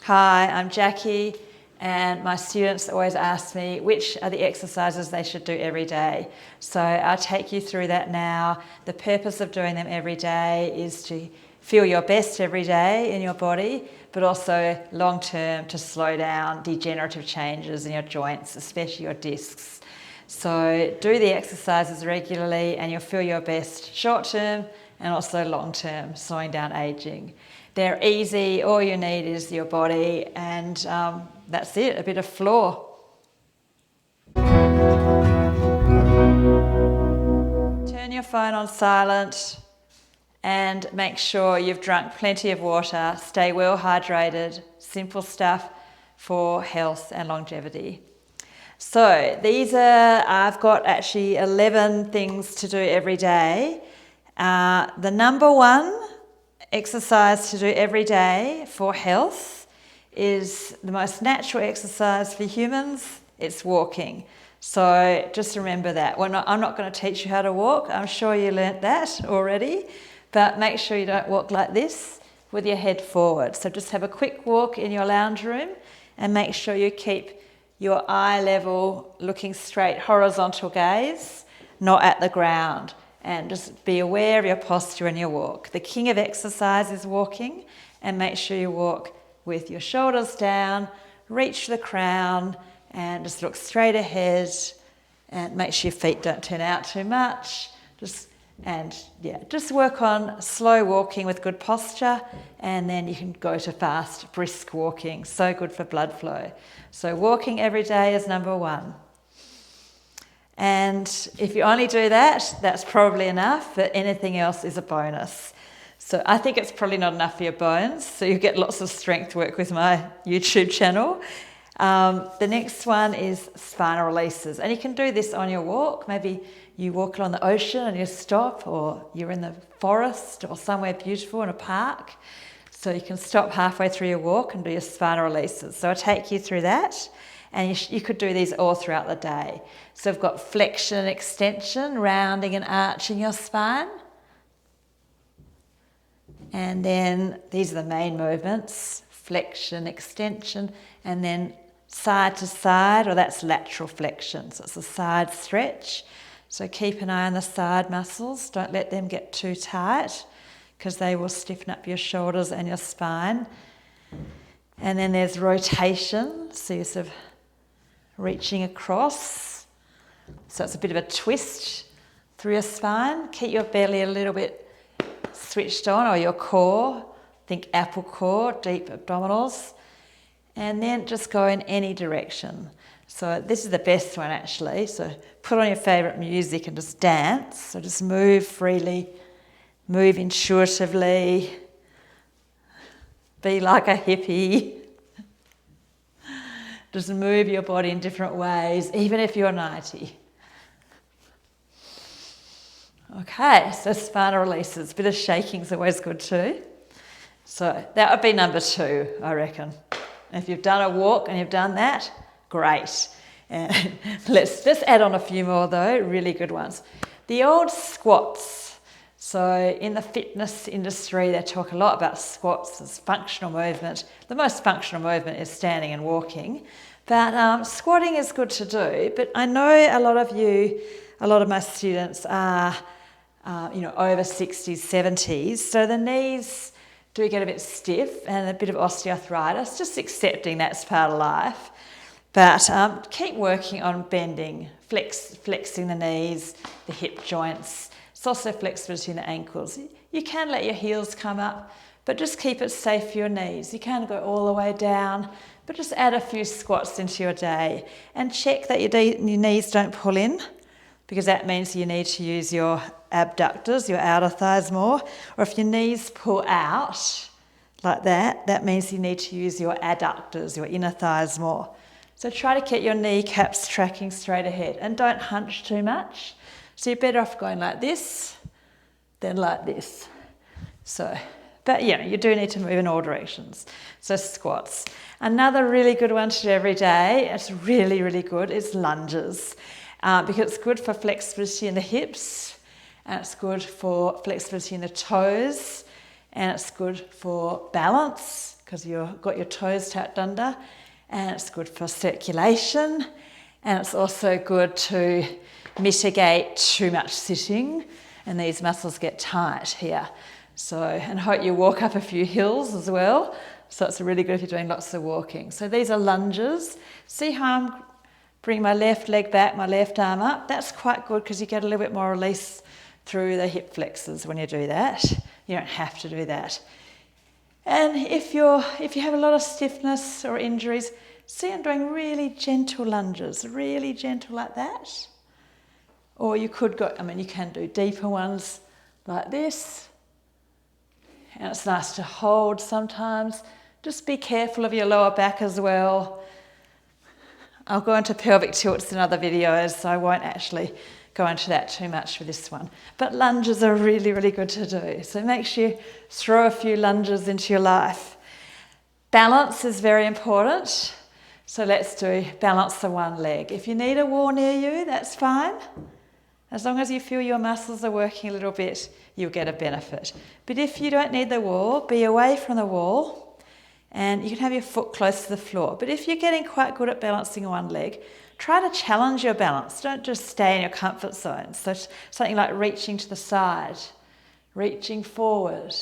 Hi, I'm Jackie, and my students always ask me which are the exercises they should do every day. So I'll take you through that now. The purpose of doing them every day is to feel your best every day in your body, but also long term to slow down degenerative changes in your joints, especially your discs. So do the exercises regularly and you'll feel your best short term and also long term, slowing down aging. They're easy, all you need is your body, and that's it, a bit of floor. Turn your phone on silent and make sure you've drunk plenty of water, stay well hydrated, simple stuff for health and longevity. So I've got actually 11 things to do every day. The number one exercise to do every day for health is the most natural exercise for humans. It's walking. So just remember that. I'm not going to teach you how to walk. I'm sure you learnt that already. But make sure you don't walk like this with your head forward. So just have a quick walk in your lounge room and make sure you keep your eye level looking straight, horizontal gaze, not at the ground. And just be aware of your posture and your walk. The king of exercise is walking, and make sure you walk with your shoulders down, reach the crown, and just look straight ahead, and make sure your feet don't turn out too much. Just work on slow walking with good posture, and then you can go to fast, brisk walking. So good for blood flow. So walking every day is number one. And if you only do that, that's probably enough, but anything else is a bonus. So I think it's probably not enough for your bones, so you get lots of strength work with my YouTube channel. The next one is spinal releases, and you can do this on your walk. Maybe you walk along the ocean and you stop, or you're in the forest or somewhere beautiful in a park. So you can stop halfway through your walk and do your spinal releases. So I'll take you through that. And you could do these all throughout the day. So we've got flexion and extension, rounding and arching your spine. And then these are the main movements, flexion, extension, and then side to side, or that's lateral flexion. So it's a side stretch. So keep an eye on the side muscles. Don't let them get too tight because they will stiffen up your shoulders and your spine. And then there's rotation. So you're sort of reaching across, so it's a bit of a twist through your spine. Keep your belly a little bit switched on, or your core, think apple core, deep abdominals, and then just go in any direction. So this is the best one actually, so put on your favourite music and just dance. So just move freely, move intuitively, be like a hippie. Just move your body in different ways, even if you're 90. Okay, so spinal releases. A bit of shaking is always good too. So that would be number 2, I reckon. If you've done a walk and you've done that, great. And let's just add on a few more though, really good ones. The old squats. So in the fitness industry, they talk a lot about squats as functional movement. The most functional movement is standing and walking, but squatting is good to do. But I know a lot of my students are, over 60s, 70s, so the knees do get a bit stiff and a bit of osteoarthritis, just accepting that's part of life. But keep working on bending, flexing the knees, the hip joints. It's also flexibility in the ankles. You can let your heels come up, but just keep it safe for your knees. You can't go all the way down, but just add a few squats into your day and check that your knees don't pull in, because that means you need to use your abductors, your outer thighs more. Or if your knees pull out like that, that means you need to use your adductors, your inner thighs more. So try to get your kneecaps tracking straight ahead and don't hunch too much. So you're better off going like this than like this. But you do need to move in all directions. So squats. Another really good one to do every day, it's really, really good, is lunges. Because it's good for flexibility in the hips, and it's good for flexibility in the toes, and it's good for balance, because you've got your toes tucked under, and it's good for circulation, and it's also good to mitigate too much sitting, and these muscles get tight here. So, and hope you walk up a few hills as well. So it's really good if you're doing lots of walking. So these are lunges. See how I'm bringing my left leg back, my left arm up? That's quite good because you get a little bit more release through the hip flexors when you do that. You don't have to do that. And if you have a lot of stiffness or injuries, see I'm doing really gentle lunges, really gentle like that. Or you could go, you can do deeper ones like this. And it's nice to hold sometimes. Just be careful of your lower back as well. I'll go into pelvic tilts in other videos, so I won't actually go into that too much for this one. But lunges are really, really good to do. So make sure you throw a few lunges into your life. Balance is very important. So let's do balance the one leg. If you need a wall near you, that's fine. As long as you feel your muscles are working a little bit, you'll get a benefit. But if you don't need the wall, be away from the wall, and you can have your foot close to the floor. But if you're getting quite good at balancing one leg, try to challenge your balance. Don't just stay in your comfort zone. So something like reaching to the side, reaching forward,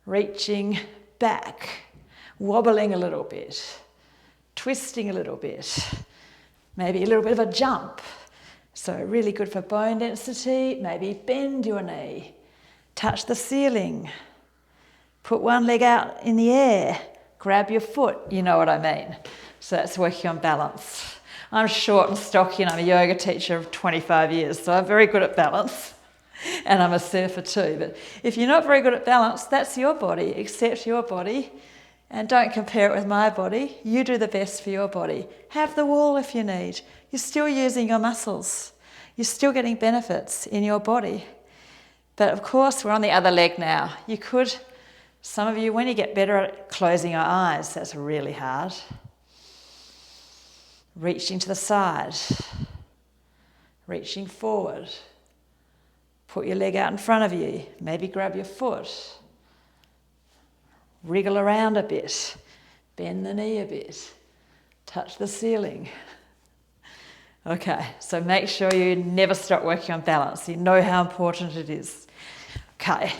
reaching back, wobbling a little bit, twisting a little bit, maybe a little bit of a jump. So really good for bone density. Maybe bend your knee, touch the ceiling, put one leg out in the air, grab your foot, you know what I mean. So that's working on balance. I'm short and stocky and I'm a yoga teacher of 25 years, so I'm very good at balance. And I'm a surfer too. But if you're not very good at balance, that's your body. Accept your body and don't compare it with my body. You do the best for your body. Have the wall if you need. You're still using your muscles. You're still getting benefits in your body. But of course, we're on the other leg now. You could, some of you, when you get better at closing your eyes, that's really hard. Reaching to the side. Reaching forward. Put your leg out in front of you. Maybe grab your foot. Wriggle around a bit. Bend the knee a bit. Touch the ceiling. Okay, so make sure you never stop working on balance. You know how important it is. Okay,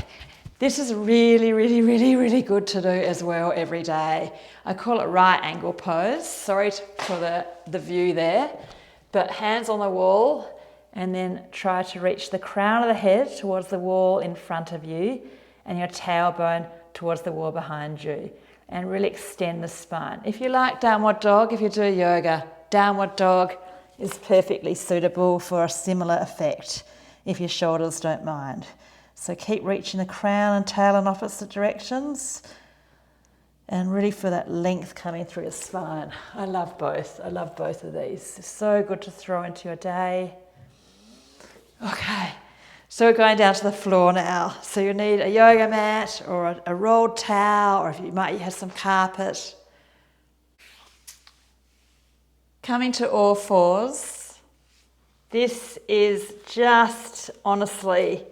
this is really, really, really, really good to do as well every day. I call it right angle pose. Sorry for the view there. But hands on the wall and then try to reach the crown of the head towards the wall in front of you and your tailbone towards the wall behind you. And really extend the spine. If you like downward dog, if you do yoga, downward dog is perfectly suitable for a similar effect if your shoulders don't mind. So keep reaching the crown and tail in opposite directions and really feel that length coming through your spine. I love both. I love both of these. They're so good to throw into your day. Okay, so we're going down to the floor now. So you need a yoga mat or a rolled towel, or if you might have some carpet. Coming to all fours, this is just, honestly,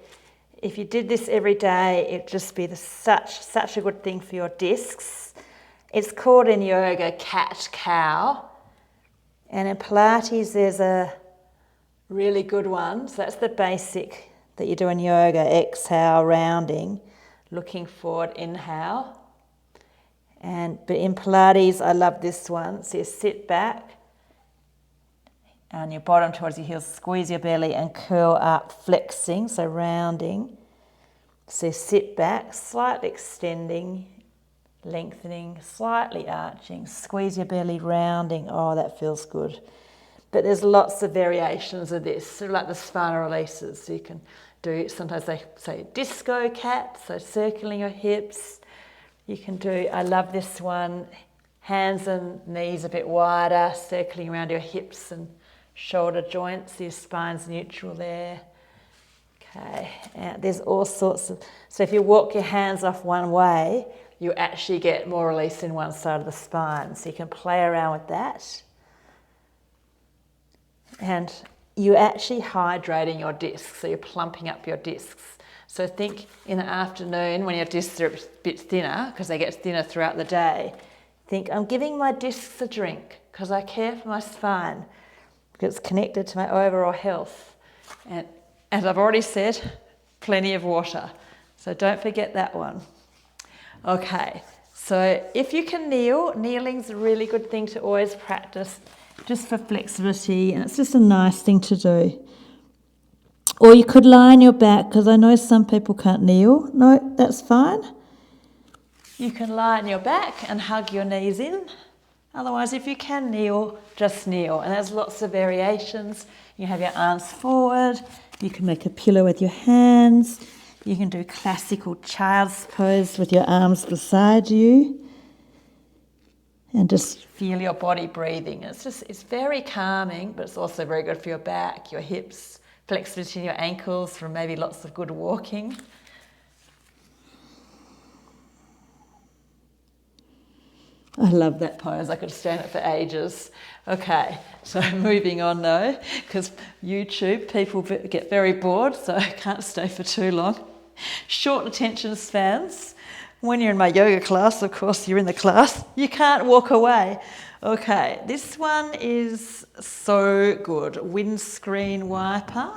if you did this every day, it'd just be such a good thing for your discs. It's called in yoga CatCow, and in Pilates there's a really good one. So that's the basic that you do in yoga, exhale, rounding, looking forward, inhale. But in Pilates, I love this one. So you sit back, and your bottom towards your heels, squeeze your belly and curl up, flexing, so rounding. So sit back, slightly extending, lengthening, slightly arching, squeeze your belly, rounding. Oh, that feels good. But there's lots of variations of this, sort of like the spinal releases. So you can do, sometimes they say disco cat, so circling your hips. You can do, I love this one, hands and knees a bit wider, circling around your hips and shoulder joints, your spine's neutral there. Okay, and there's all sorts of, so if you walk your hands off one way, you actually get more release in one side of the spine. So you can play around with that. And you're actually hydrating your discs, so you're plumping up your discs. So think in the afternoon when your discs are a bit thinner, because they get thinner throughout the day, think, I'm giving my discs a drink because I care for my spine, because it's connected to my overall health. And as I've already said, plenty of water. So don't forget that one. Okay, so if you can kneel, kneeling's a really good thing to always practice just for flexibility, and it's just a nice thing to do. Or you could lie on your back, because I know some people can't kneel. No, that's fine. You can lie on your back and hug your knees in. Otherwise, if you can kneel, just kneel. And there's lots of variations. You have your arms forward. You can make a pillow with your hands. You can do classical child's pose with your arms beside you. And just feel your body breathing. It's very calming, but it's also very good for your back, your hips, flexibility in your ankles from maybe lots of good walking. I love that pose. I could stand it for ages. Okay, so moving on though, because YouTube, people get very bored, so I can't stay for too long. Short attention spans. When you're in my yoga class, of course, you're in the class. You can't walk away. Okay, this one is so good. Windscreen wiper.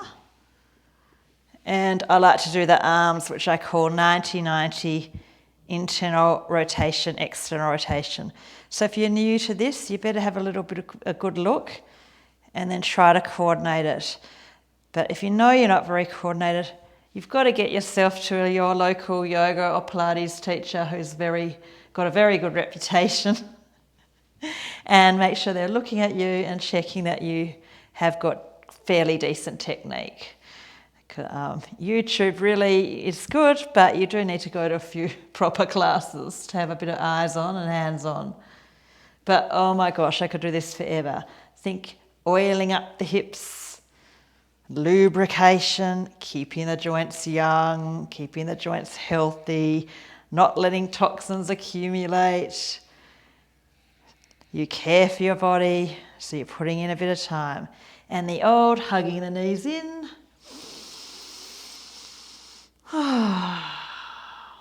And I like to do the arms, which I call 90-90. Internal rotation, external rotation. So if you're new to this, you better have a little bit of a good look and then try to coordinate it. But if you know you're not very coordinated, you've got to get yourself to your local yoga or Pilates teacher who's got a very good reputation and make sure they're looking at you and checking that you have got fairly decent technique. YouTube really is good, but you do need to go to a few proper classes to have a bit of eyes on and hands on. But oh my gosh, I could do this forever. Think oiling up the hips, lubrication, keeping the joints young, keeping the joints healthy, not letting toxins accumulate. You care for your body, so you're putting in a bit of time. And the old hugging the knees in.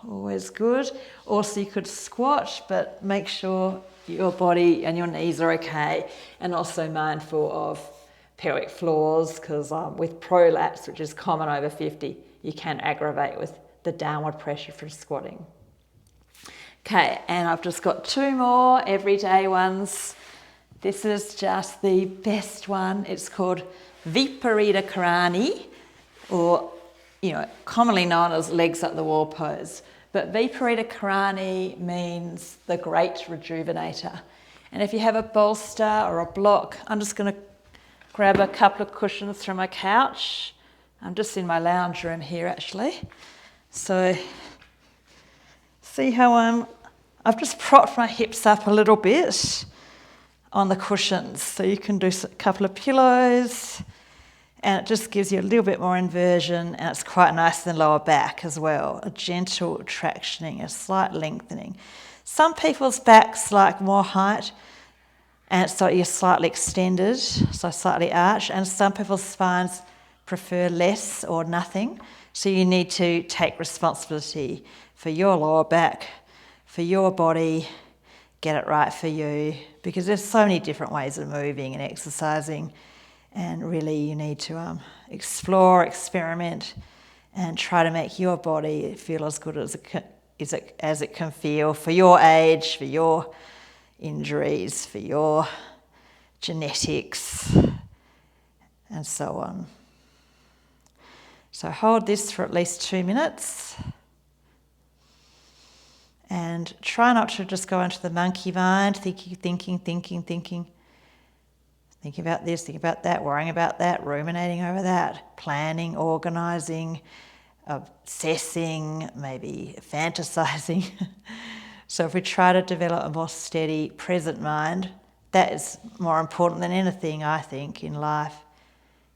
Always good. Also, you could squat, but make sure your body and your knees are okay, and also mindful of pelvic floors, because with prolapse, which is common over 50, you can aggravate with the downward pressure from squatting. Okay, and I've just got two more everyday ones. This is just the best one. It's called viparita karani, or commonly known as legs up the wall pose. But viparita karani means the great rejuvenator. And if you have a bolster or a block, I'm just going to grab a couple of cushions from my couch. I'm just in my lounge room here actually. So see how I've just propped my hips up a little bit on the cushions. So you can do a couple of pillows, and it just gives you a little bit more inversion, and it's quite nice in the lower back as well. A gentle tractioning, a slight lengthening. Some people's backs like more height, and so you're slightly extended, so slightly arched, and some people's spines prefer less or nothing. So you need to take responsibility for your lower back, for your body, get it right for you, because there's so many different ways of moving and exercising. And really you need to explore, experiment, and try to make your body feel as good as it can feel for your age, for your injuries, for your genetics, and so on. So hold this for at least 2 minutes. And try not to just go into the monkey mind, thinking. Thinking about this, thinking about that, worrying about that, ruminating over that, planning, organising, obsessing, maybe fantasising. So if we try to develop a more steady, present mind, that is more important than anything, I think, in life.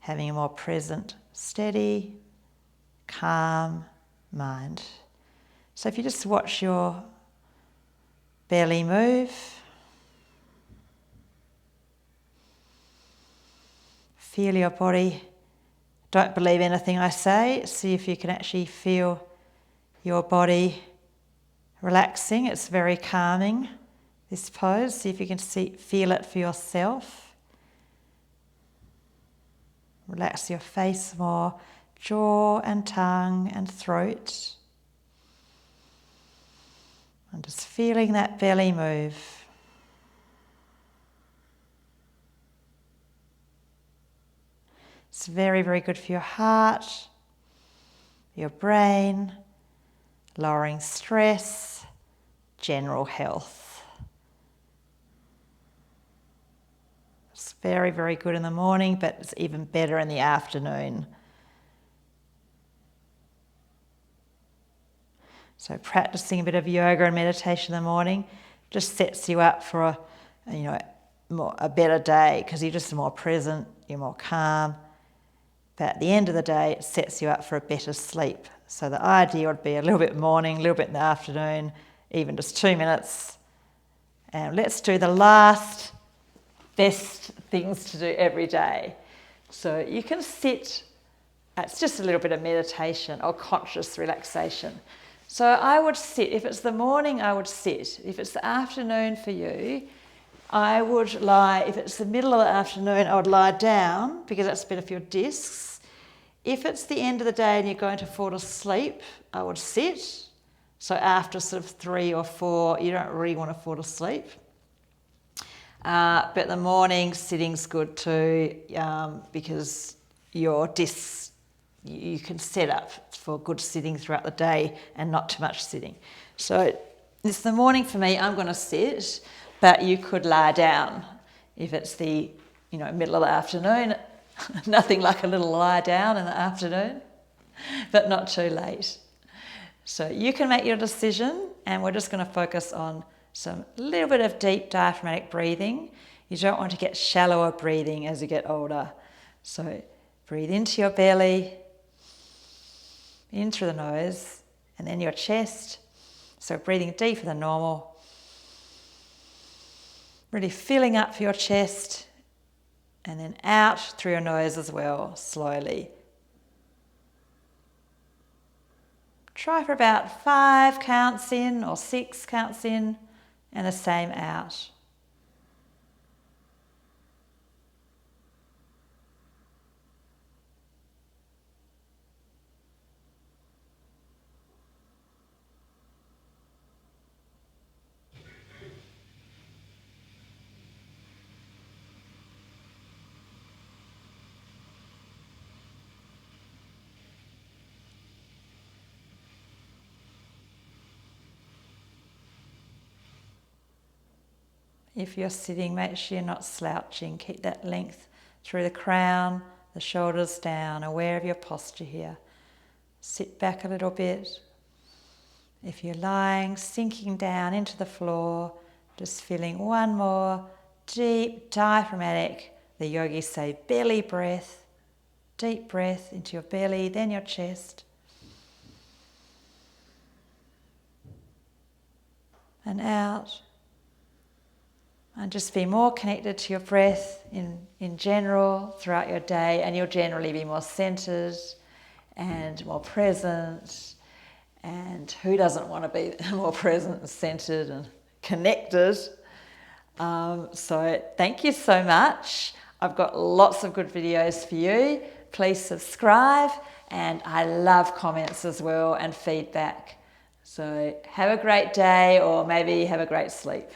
Having a more present, steady, calm mind. So if you just watch your belly move, feel your body Don't believe anything I say. See if you can actually feel your body relaxing. It's very calming, this pose. See if you can feel it for yourself. Relax your face more, jaw and tongue and throat. And just feeling that belly move. It's very, very good for your heart, your brain, lowering stress, general health. It's very, very good in the morning, but it's even better in the afternoon. So practicing a bit of yoga and meditation in the morning just sets you up for a better day, because you're just more present, you're more calm. But at the end of the day, it sets you up for a better sleep. So the idea would be a little bit morning, a little bit in the afternoon, even just 2 minutes. And let's do the last best things to do every day. So you can sit, it's just a little bit of meditation or conscious relaxation. So I would sit, if it's the morning, I would sit. If it's the afternoon for you, I would lie, if it's the middle of the afternoon, I would lie down, because that's better for your discs. If it's the end of the day and you're going to fall asleep, I would sit. So after sort of 3 or 4, you don't really want to fall asleep. But in the morning, sitting's good too, because your discs, you can set up for good sitting throughout the day and not too much sitting. So it's the morning for me, I'm going to sit. But you could lie down if it's the middle of the afternoon. Nothing like a little lie down in the afternoon, but not too late. So you can make your decision, and we're just going to focus on some little bit of deep diaphragmatic breathing. You don't want to get shallower breathing as you get older. So breathe into your belly, in through the nose, and then your chest. So breathing deeper than normal. Really filling up your chest, and then out through your nose as well, slowly. Try for about 5 counts in or 6 counts in, and the same out. If you're sitting, make sure you're not slouching. Keep that length through the crown, the shoulders down, aware of your posture here. Sit back a little bit. If you're lying, sinking down into the floor, just feeling one more deep diaphragmatic, the yogis say belly breath. Deep breath into your belly, then your chest. And out. And just be more connected to your breath in general throughout your day, and you'll generally be more centered and more present. And who doesn't want to be more present and centered and connected? So thank you so much. I've got lots of good videos for you. Please subscribe, and I love comments as well and feedback. So have a great day, or maybe have a great sleep.